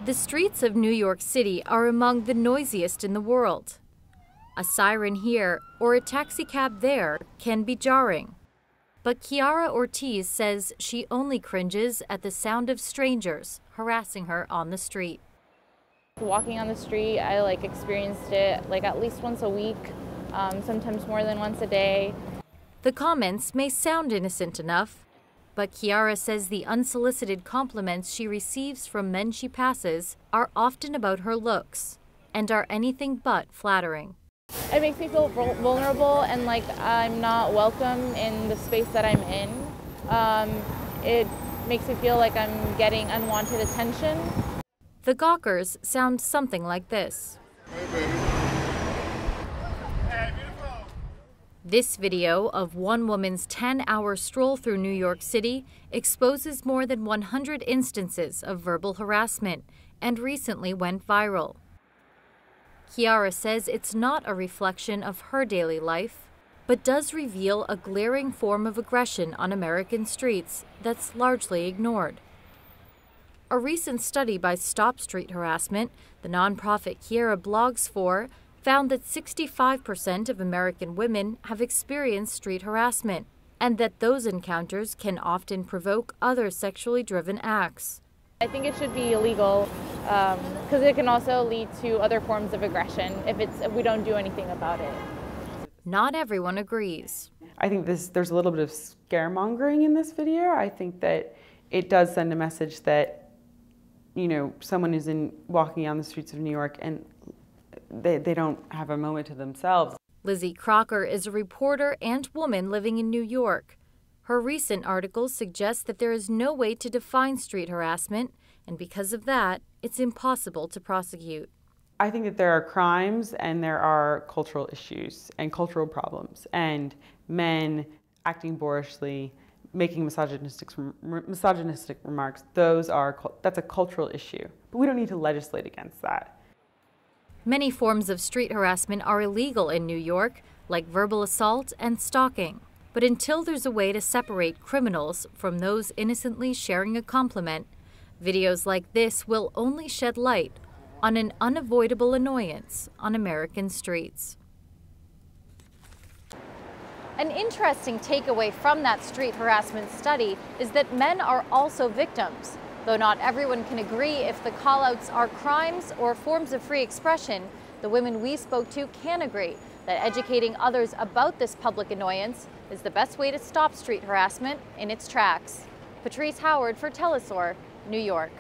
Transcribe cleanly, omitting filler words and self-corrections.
The streets of New York City are among the noisiest in the world. A siren here or a taxicab there can be jarring. But Kiara Ortiz says she only cringes at the sound of strangers harassing her on the street. Walking on the street, I experienced it at least once a week, sometimes more than once a day. The comments may sound innocent enough, but Kiara says the unsolicited compliments she receives from men she passes are often about her looks and are anything but flattering. It makes me feel vulnerable and like I'm not welcome in the space that I'm in. It makes me feel like I'm getting unwanted attention. The gawkers sound something like this. Hey, baby. Hey, beautiful. This video of one woman's 10-hour stroll through New York City exposes more than 100 instances of verbal harassment and recently went viral. Kiara says it's not a reflection of her daily life, but does reveal a glaring form of aggression on American streets that's largely ignored. A recent study by Stop Street Harassment, the nonprofit Kiara blogs for, found that 65% of American women have experienced street harassment, and that those encounters can often provoke other sexually driven acts. I think it should be illegal because it can also lead to other forms of aggression if we don't do anything about it. Not everyone agrees. I think there's a little bit of scaremongering in this video. I think that it does send a message that, you know, someone is walking on the streets of New York and they don't have a moment to themselves. Lizzie Crocker is a reporter and woman living in New York. Her recent article suggests that there is no way to define street harassment, and because of that, it's impossible to prosecute. I think that there are crimes and there are cultural issues and cultural problems, and men acting boorishly, making misogynistic remarks, that's a cultural issue. But we don't need to legislate against that. Many forms of street harassment are illegal in New York, like verbal assault and stalking. But until there's a way to separate criminals from those innocently sharing a compliment, videos like this will only shed light on an unavoidable annoyance on American streets. An interesting takeaway from that street harassment study is that men are also victims. Though not everyone can agree if the callouts are crimes or forms of free expression, the women we spoke to can agree that educating others about this public annoyance is the best way to stop street harassment in its tracks. Patrice Howard for Telesur, New York.